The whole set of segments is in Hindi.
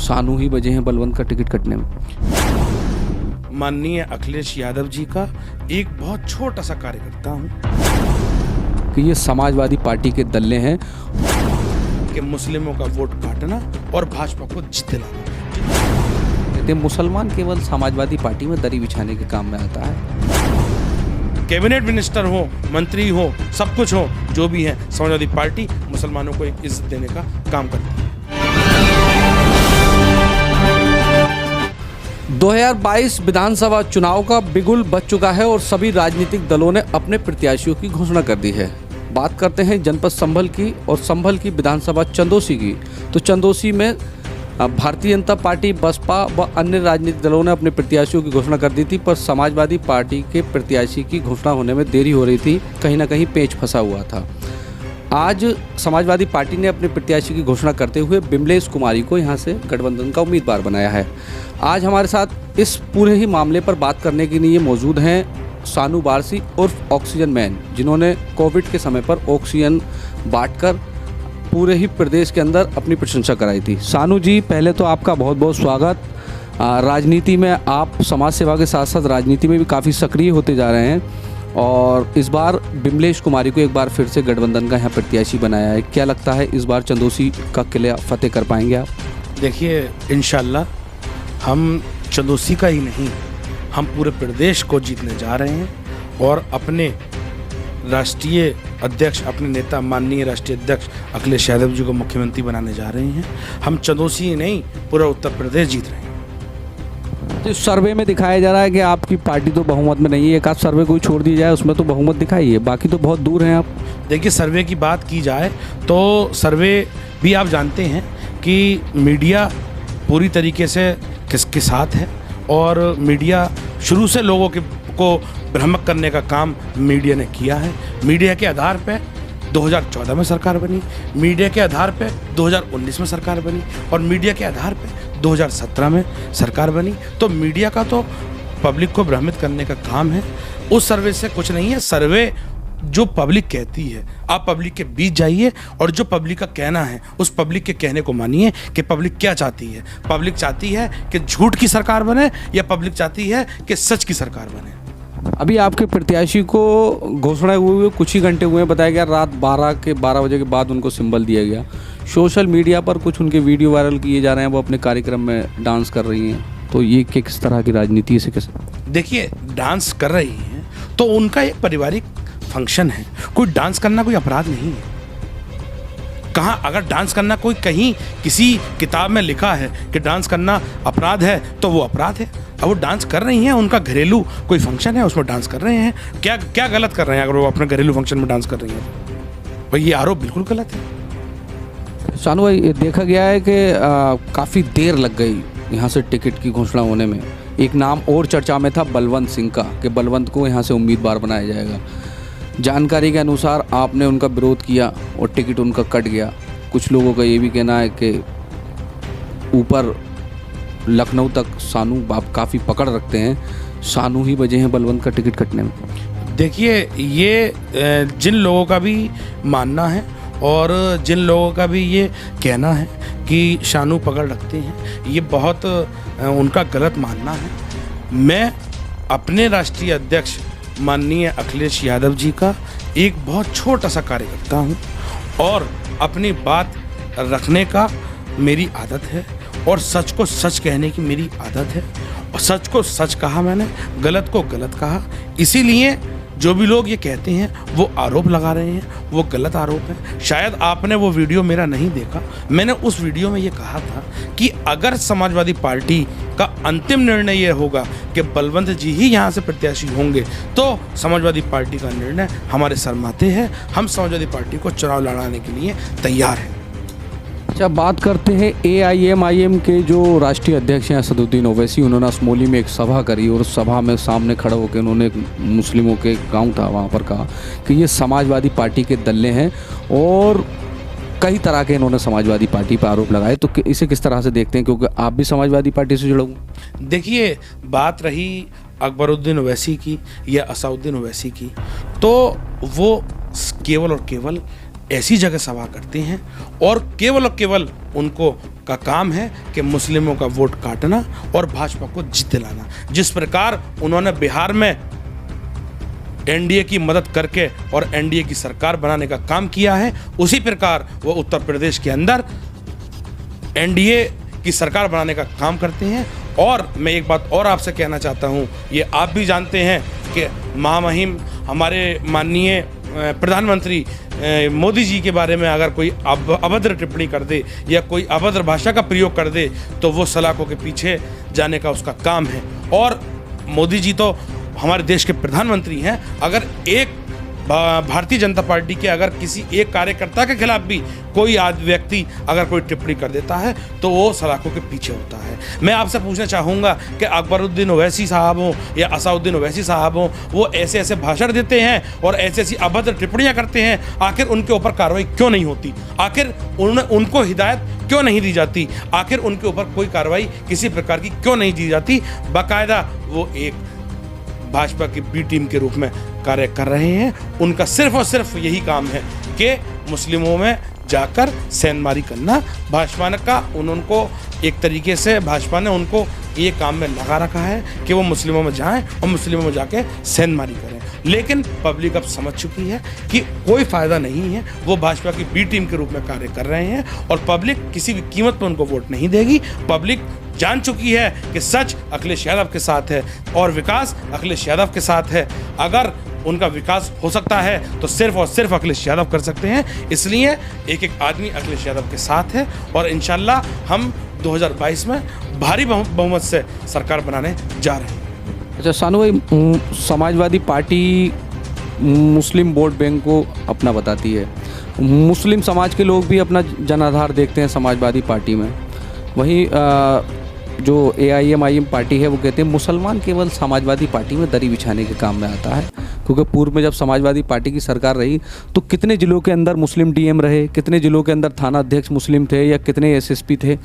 सानू ही बजे हैं बलवंत का टिकट कटने में। माननीय अखिलेश यादव जी का एक बहुत छोटा सा कार्यकर्ता हूँ कि ये समाजवादी पार्टी के दल्ले हैं कि मुस्लिमों का वोट काटना और भाजपा को जीत दिलाना। कहते मुसलमान केवल समाजवादी पार्टी में दरी बिछाने के काम में आता है। कैबिनेट मिनिस्टर हो, मंत्री हो, सब कुछ हो, जो भी है, समाजवादी पार्टी मुसलमानों को एक इज्जत देने का काम करती है। 2022 विधानसभा चुनाव का बिगुल बज चुका है और सभी राजनीतिक दलों ने अपने प्रत्याशियों की घोषणा कर दी है। बात करते हैं जनपद संभल की और संभल की विधानसभा चंदौसी की। तो चंदौसी में भारतीय जनता पार्टी, बसपा व अन्य राजनीतिक दलों ने अपने प्रत्याशियों की घोषणा कर दी थी, पर समाजवादी पार्टी के प्रत्याशी की घोषणा होने में देरी हो रही थी, कहीं ना कहीं पेच फंसा हुआ था। आज समाजवादी पार्टी ने अपने प्रत्याशी की घोषणा करते हुए बिमलेश कुमारी को यहां से गठबंधन का उम्मीदवार बनाया है। आज हमारे साथ इस पूरे ही मामले पर बात करने के लिए मौजूद हैं सानू बारसी उर्फ ऑक्सीजन मैन, जिन्होंने कोविड के समय पर ऑक्सीजन बांटकर पूरे ही प्रदेश के अंदर अपनी प्रशंसा कराई थी। सानू जी, पहले तो आपका बहुत बहुत स्वागत। राजनीति में आप समाज सेवा के साथ साथ राजनीति में भी काफ़ी सक्रिय होते जा रहे हैं और इस बार बिमलेश कुमारी को एक बार फिर से गठबंधन का यहाँ प्रत्याशी बनाया है। क्या लगता है इस बार चंदौसी का किला फतेह कर पाएंगे आप? देखिए, इंशाल्लाह हम चंदौसी का ही नहीं, हम पूरे प्रदेश को जीतने जा रहे हैं और अपने राष्ट्रीय अध्यक्ष, अपने नेता माननीय राष्ट्रीय अध्यक्ष अखिलेश यादव जी को मुख्यमंत्री बनाने जा रहे हैं। हम चंदौसी ही नहीं, पूरा उत्तर प्रदेश जीत रहे हैं। तो सर्वे में दिखाया जा रहा है कि आपकी पार्टी तो बहुमत में नहीं है। एक आध सर्वे कोई छोड़ दी जाए, उसमें तो बहुमत दिखाई है, बाकी तो बहुत दूर हैं आप। देखिए, सर्वे की बात की जाए तो सर्वे भी आप जानते हैं कि मीडिया पूरी तरीके से किसके साथ है और मीडिया शुरू से लोगों को भ्रमित करने का काम मीडिया ने किया है। मीडिया के आधार पे 2014 में सरकार बनी, मीडिया के आधार पे 2019 में सरकार बनी और मीडिया के आधार पे 2017 में सरकार बनी। तो मीडिया का तो पब्लिक को भ्रमित करने का काम है। उस सर्वे से कुछ नहीं है। सर्वे जो पब्लिक कहती है, आप पब्लिक के बीच जाइए और जो पब्लिक का कहना है उस पब्लिक के कहने को मानिए कि पब्लिक क्या चाहती है। पब्लिक चाहती है कि झूठ की सरकार बने या पब्लिक चाहती है कि सच की सरकार बने। अभी आपके प्रत्याशी को घोषणा हुए कुछ ही घंटे हुए, बताया गया रात 12 बजे के बाद उनको सिंबल दिया गया। सोशल मीडिया पर कुछ उनके वीडियो वायरल किए जा रहे हैं, वो अपने कार्यक्रम में डांस कर रही हैं। तो ये किस तरह की राजनीति से कैसे? देखिए, डांस कर रही हैं तो उनका एक पारिवारिक फंक्शन है। कोई डांस करना कोई अपराध नहीं है। कहाँ अगर डांस करना कोई कहीं किसी किताब में लिखा है कि डांस करना अपराध है तो वो अपराध है। अब वो डांस कर रही हैं, उनका घरेलू कोई फंक्शन है, उसमें डांस कर रहे हैं। क्या क्या गलत कर रहे हैं अगर वो अपने घरेलू फंक्शन में डांस कर रही हैं? भाई, ये आरोप बिल्कुल गलत है। सानू भाई, देखा गया है कि काफ़ी देर लग गई यहाँ से टिकट की घोषणा होने में। एक नाम और चर्चा में था बलवंत सिंह का, कि बलवंत को यहाँ से उम्मीदवार बनाया जाएगा। जानकारी के अनुसार आपने उनका विरोध किया और टिकट उनका कट गया। कुछ लोगों का ये भी कहना है कि ऊपर लखनऊ तक सानू आप काफ़ी पकड़ रखते हैं, सानू ही बजे हैं बलवंत का टिकट कटने में। देखिए, ये जिन लोगों का भी मानना है और जिन लोगों का भी ये कहना है कि शानू पकड़ रखते हैं, ये बहुत उनका गलत मानना है। मैं अपने राष्ट्रीय अध्यक्ष माननीय अखिलेश यादव जी का एक बहुत छोटा सा कार्यकर्ता हूँ और अपनी बात रखने का मेरी आदत है और सच को सच कहने की मेरी आदत है। और सच को सच कहा मैंने, गलत को गलत कहा। इसीलिए जो भी लोग ये कहते हैं वो आरोप लगा रहे हैं, वो गलत आरोप है। शायद आपने वो वीडियो मेरा नहीं देखा। मैंने उस वीडियो में ये कहा था कि अगर समाजवादी पार्टी का अंतिम निर्णय ये होगा कि बलवंत जी ही यहाँ से प्रत्याशी होंगे तो समाजवादी पार्टी का निर्णय हमारे सर माथे है। हम समाजवादी पार्टी को चुनाव लड़ाने के लिए तैयार हैं। अच्छा, बात करते हैं AIM के जो राष्ट्रीय अध्यक्ष हैं असदुद्दीन ओवैसी। उन्होंने असमोली में एक सभा करी और उस सभा में सामने खड़ा होकर उन्होंने मुस्लिमों के गांव था वहां पर कहा कि ये समाजवादी पार्टी के दल्ले हैं और कई तरह के इन्होंने समाजवादी पार्टी पर आरोप लगाए। तो इसे किस तरह से देखते हैं, क्योंकि आप भी समाजवादी पार्टी से जुड़े हुए? देखिए, बात रही अकबरुद्दीन ओवैसी की या असदुद्दीन ओवैसी की, तो वो केवल और केवल ऐसी जगह सभा करते हैं और केवल उनको का काम है कि मुस्लिमों का वोट काटना और भाजपा को जीत दिलाना। जिस प्रकार उन्होंने बिहार में एनडीए की मदद करके और एनडीए की सरकार बनाने का काम किया है, उसी प्रकार वो उत्तर प्रदेश के अंदर एनडीए की सरकार बनाने का काम करते हैं। और मैं एक बात और आपसे कहना चाहता हूँ, ये आप भी जानते हैं कि महामहिम हमारे माननीय प्रधानमंत्री मोदी जी के बारे में अगर कोई अभद्र टिप्पणी कर दे या कोई अभद्र भाषा का प्रयोग कर दे तो वो सलाखों के पीछे जाने का उसका काम है। और मोदी जी तो हमारे देश के प्रधानमंत्री हैं। अगर एक भारतीय जनता पार्टी के अगर किसी एक कार्यकर्ता के खिलाफ भी कोई व्यक्ति अगर कोई टिप्पणी कर देता है तो वो सलाखों के पीछे होता है। मैं आपसे पूछना चाहूँगा कि अकबरुद्दीन ओवैसी साहब हों या असाउद्दीन ओवैसी साहब हों, वो ऐसे ऐसे भाषण देते हैं और ऐसी ऐसी अभद्र टिप्पणियाँ करते हैं, आखिर उनके ऊपर कार्रवाई क्यों नहीं होती? आखिर उनको हिदायत क्यों नहीं दी जाती? आखिर उनके ऊपर कोई कार्रवाई किसी प्रकार की क्यों नहीं दी जाती? बाकायदा वो एक भाजपा की बी टीम के रूप में कार्य कर रहे हैं। उनका सिर्फ और सिर्फ यही काम है कि मुस्लिमों में जाकर सेंधमारी करना। भाजपा ने का उनको एक तरीके से भाजपा ने उनको ये काम में लगा रखा है कि वो मुस्लिमों में जाएं और मुस्लिमों में जाके सेंधमारी करें। लेकिन पब्लिक अब समझ चुकी है कि कोई फ़ायदा नहीं है, वो भाजपा की बी टीम के रूप में कार्य कर रहे हैं और पब्लिक किसी भी कीमत पर उनको वोट नहीं देगी। पब्लिक जान चुकी है कि सच अखिलेश यादव के साथ है और विकास अखिलेश यादव के साथ है। अगर उनका विकास हो सकता है तो सिर्फ और सिर्फ अखिलेश यादव कर सकते हैं। इसलिए एक एक आदमी अखिलेश यादव के साथ है और इंशाल्लाह हम 2022 में भारी बहुमत से सरकार बनाने जा रहे हैं। अच्छा सानू भाई, समाजवादी पार्टी मुस्लिम वोट बैंक को अपना बताती है। मुस्लिम समाज के लोग भी अपना जनाधार देखते हैं समाजवादी पार्टी में। वहीं जो AIM पार्टी है वो कहते हैं मुसलमान केवल समाजवादी पार्टी में दरी बिछाने के काम में आता है, क्योंकि पूर्व में जब समाजवादी पार्टी की सरकार रही तो कितने ज़िलों के अंदर मुस्लिम DM रहे, कितने ज़िलों के अंदर थाना अध्यक्ष मुस्लिम थे या कितने SSP थे।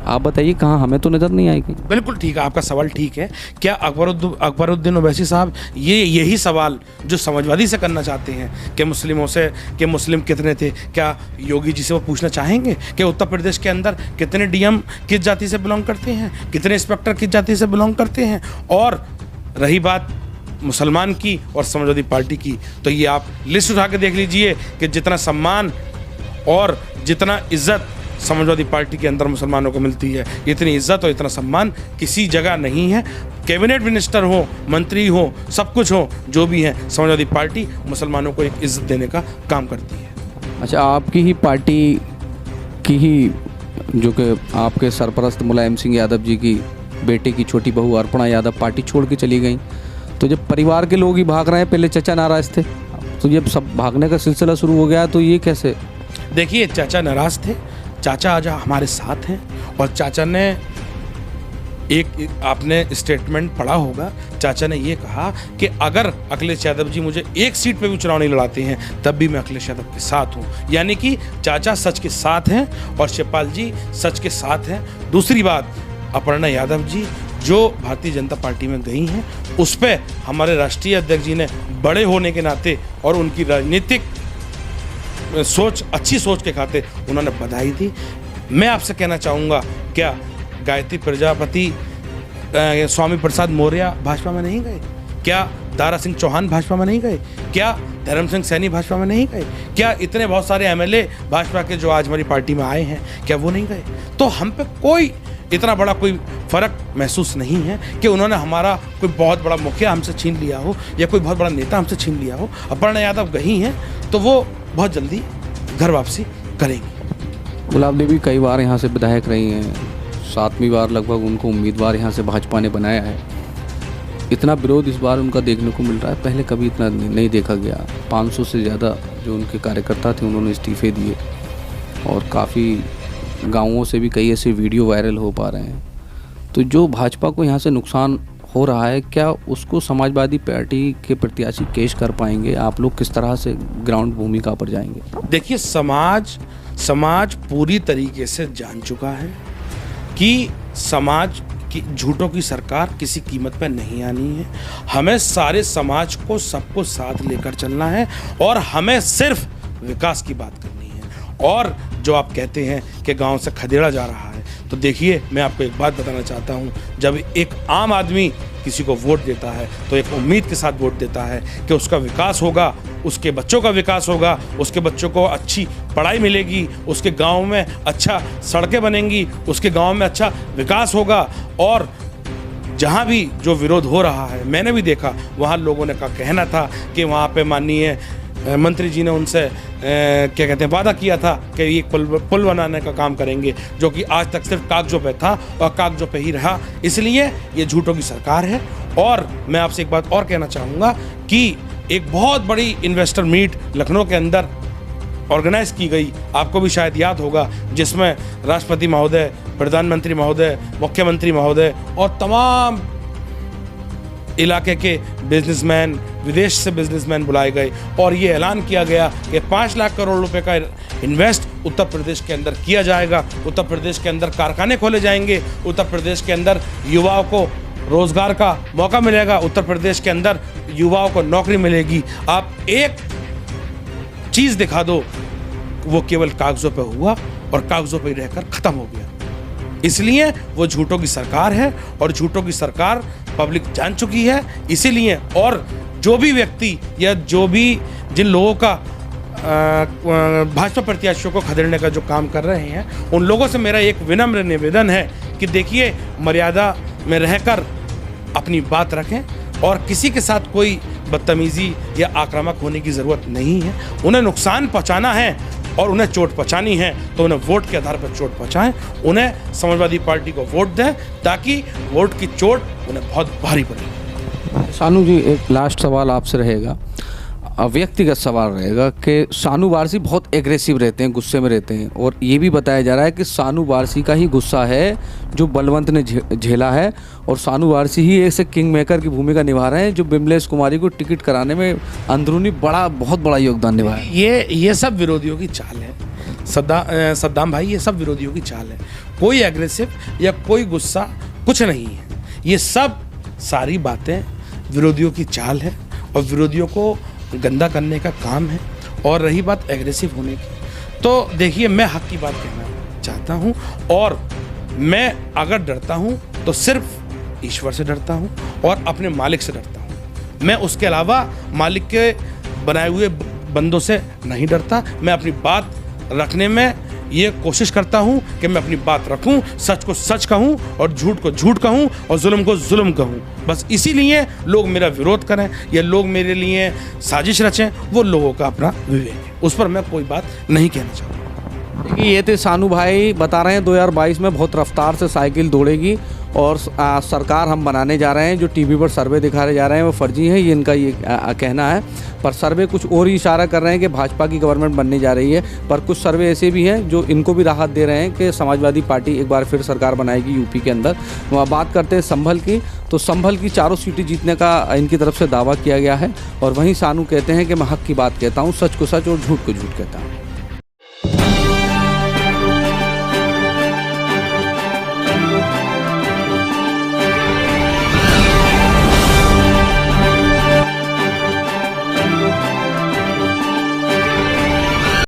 आप बताइए कहाँ, हमें तो नज़र नहीं आएगी। बिल्कुल ठीक है, आपका सवाल ठीक है। क्या अकबरुद्दीन ओवैसी साहब यही सवाल जो समाजवादी से करना चाहते हैं कि मुस्लिमों से कि मुस्लिम कितने थे, क्या योगी जी से वो पूछना चाहेंगे कि उत्तर प्रदेश के अंदर कितने DM किस जाति से बिलोंग करते हैं, कितने इंस्पेक्टर किस जाति से बिलोंग करते हैं? और रही बात मुसलमान की और समाजवादी पार्टी की, तो ये आप लिस्ट उठा के देख लीजिए कि जितना सम्मान और जितना इज्जत समाजवादी पार्टी के अंदर मुसलमानों को मिलती है, इतनी इज्जत और इतना सम्मान किसी जगह नहीं है। कैबिनेट मिनिस्टर हो, मंत्री हो, सब कुछ हो, जो भी है, समाजवादी पार्टी मुसलमानों को एक इज्जत देने का काम करती है। अच्छा, आपकी ही पार्टी की ही जो कि आपके सरपरस्त मुलायम सिंह यादव जी की बेटे की छोटी बहू अर्पणा यादव पार्टी छोड़ के चली गई, तो जब परिवार के लोग ही भाग रहे हैं, पहले चाचा नाराज़ थे, तो जब सब भागने का सिलसिला शुरू हो गया तो ये कैसे? देखिए, चाचा नाराज़ थे, चाचा आज हमारे साथ हैं और चाचा ने एक आपने स्टेटमेंट पढ़ा होगा, चाचा ने ये कहा कि अगर अखिलेश यादव जी मुझे एक सीट पे भी चुनाव नहीं लड़ाते हैं तब भी मैं अखिलेश यादव के साथ हूँ। यानी कि चाचा सच के साथ हैं और शिवपाल जी सच के साथ हैं। दूसरी बात, अपर्णा यादव जी जो भारतीय जनता पार्टी में गई हैं, उस पर हमारे राष्ट्रीय अध्यक्ष जी ने बड़े होने के नाते और उनकी राजनीतिक सोच, अच्छी सोच के खाते उन्होंने बधाई दी। मैं आपसे कहना चाहूँगा, क्या गायत्री प्रजापति स्वामी प्रसाद मौर्य भाजपा में नहीं गए? क्या दारा सिंह चौहान भाजपा में नहीं गए? क्या धर्म सिंह सैनी भाजपा में नहीं गए? क्या इतने बहुत सारे MLA भाजपा के जो आज हमारी पार्टी में आए हैं, क्या वो नहीं गए? तो हम पे कोई इतना बड़ा कोई फ़र्क महसूस नहीं है कि उन्होंने हमारा कोई बहुत बड़ा मुखिया हमसे छीन लिया हो या कोई बहुत बड़ा नेता हमसे छीन लिया हो। अपर्णा यादव गई हैं तो वो बहुत जल्दी घर वापसी करेंगी। गुलाब देवी कई बार यहाँ से विधायक रही हैं, 7वीं बार लगभग उनको उम्मीदवार यहाँ से भाजपा ने बनाया है। इतना विरोध इस बार उनका देखने को मिल रहा है, पहले कभी इतना नहीं देखा गया। 500 से ज़्यादा जो उनके कार्यकर्ता थे उन्होंने इस्तीफे दिए और काफ़ी गाँवों से भी कई ऐसे वीडियो वायरल हो पा रहे हैं। तो जो भाजपा को यहाँ से नुकसान हो रहा है, क्या उसको समाजवादी पार्टी के प्रत्याशी केश कर पाएंगे? आप लोग किस तरह से ग्राउंड भूमिका पर जाएंगे? देखिए, समाज पूरी तरीके से जान चुका है कि समाज की झूठों की सरकार किसी कीमत पर नहीं आनी है। हमें सारे समाज को सबको साथ लेकर चलना है और हमें सिर्फ विकास की बात करनी है। और जो आप कहते हैं कि गांव से खदेड़ा जा रहा है, तो देखिए मैं आपको एक बात बताना चाहता हूं, जब एक आम आदमी किसी को वोट देता है तो एक उम्मीद के साथ वोट देता है कि उसका विकास होगा, उसके बच्चों का विकास होगा, उसके बच्चों को अच्छी पढ़ाई मिलेगी, उसके गांव में अच्छा सड़कें बनेंगी, उसके गांव में अच्छा विकास होगा। और जहाँ भी जो विरोध हो रहा है, मैंने भी देखा, वहाँ लोगों ने का कहना था कि वहाँ पे माननीय मंत्री जी ने उनसे क्या कहते हैं वादा किया था कि ये पुल बनाने का काम करेंगे, जो कि आज तक सिर्फ कागजों पे था और कागजों पे ही रहा। इसलिए ये झूठों की सरकार है। और मैं आपसे एक बात और कहना चाहूँगा कि एक बहुत बड़ी इन्वेस्टर मीट लखनऊ के अंदर ऑर्गेनाइज की गई, आपको भी शायद याद होगा, जिसमें राष्ट्रपति महोदय, प्रधानमंत्री महोदय, मुख्यमंत्री महोदय और तमाम इलाके के बिजनेसमैन, विदेश से बिजनेसमैन बुलाए गए और ये ऐलान किया गया कि 5 लाख करोड़ रुपए का इन्वेस्ट उत्तर प्रदेश के अंदर किया जाएगा। उत्तर प्रदेश के अंदर कारखाने खोले जाएंगे, उत्तर प्रदेश के अंदर युवाओं को रोजगार का मौका मिलेगा, उत्तर प्रदेश के अंदर युवाओं को नौकरी मिलेगी। आप एक चीज़ दिखा दो, वो केवल कागजों पे हुआ और कागजों पे ही रहकर ख़त्म हो गया। इसलिए वो झूठों की सरकार है और झूठों की सरकार पब्लिक जान चुकी है। इसीलिए और जो भी व्यक्ति या जो भी जिन लोगों का भाजपा प्रत्याशियों को खदेड़ने का जो काम कर रहे हैं, उन लोगों से मेरा एक विनम्र निवेदन है कि देखिए, मर्यादा में रहकर अपनी बात रखें और किसी के साथ कोई बदतमीजी या आक्रामक होने की ज़रूरत नहीं है। उन्हें नुकसान पहुंचाना है और उन्हें चोट पहुंचानी है तो उन्हें वोट के आधार पर चोट पहुंचाएं, उन्हें समाजवादी पार्टी को वोट दें, ताकि वोट की चोट उन्हें बहुत भारी पड़े। शानू जी, एक लास्ट सवाल आपसे रहेगा, व्यक्तिगत सवाल रहेगा कि शानू वारसी बहुत एग्रेसिव रहते हैं, गुस्से में रहते हैं, और ये भी बताया जा रहा है कि शानू वारसी का ही गुस्सा है जो बलवंत ने झेला है, और शानू वारसी ही ऐसे किंग मेकर की भूमिका निभा रहे हैं जो बिमलेश कुमारी को टिकट कराने में अंदरूनी बहुत बड़ा योगदान निभाया। ये सब विरोधियों की चाल है सद्दाम भाई, ये सब विरोधियों की चाल है। कोई एग्रेसिव या कोई गुस्सा कुछ नहीं है, ये सब सारी बातें विरोधियों की चाल है और विरोधियों को गंदा करने का काम है। और रही बात एग्रेसिव होने की, तो देखिए, मैं हक की बात कहना चाहता हूँ और मैं अगर डरता हूँ तो सिर्फ ईश्वर से डरता हूँ और अपने मालिक से डरता हूँ। मैं उसके अलावा मालिक के बनाए हुए बंदों से नहीं डरता। मैं अपनी बात रखने में ये कोशिश करता हूँ कि मैं अपनी बात रखूँ, सच को सच कहूँ और झूठ को झूठ कहूँ और जुल्म को जुल्म कहूँ। बस इसीलिए लोग मेरा विरोध करें या लोग मेरे लिए साजिश रचें, वो लोगों का अपना विवेक है, उस पर मैं कोई बात नहीं कहना चाहूँगा। देखिए, ये थे शानू भाई, बता रहे हैं 2022 में बहुत रफ्तार से साइकिल दौड़ेगी और सरकार हम बनाने जा रहे हैं। जो टीवी पर सर्वे दिखाए जा रहे हैं वो फर्जी है, ये इनका ये कहना है, पर सर्वे कुछ और ही इशारा कर रहे हैं कि भाजपा की गवर्नमेंट बनने जा रही है। पर कुछ सर्वे ऐसे भी हैं जो इनको भी राहत दे रहे हैं कि समाजवादी पार्टी एक बार फिर सरकार बनाएगी यूपी के अंदर। वहाँ बात करते हैं संभल की, तो संभल की 4 सीटें जीतने का इनकी तरफ से दावा किया गया है, और वहीं शानू कहते हैं कि मैं हक की बात कहता हूँ, सच को सच और झूठ को झूठ कहता हूँ।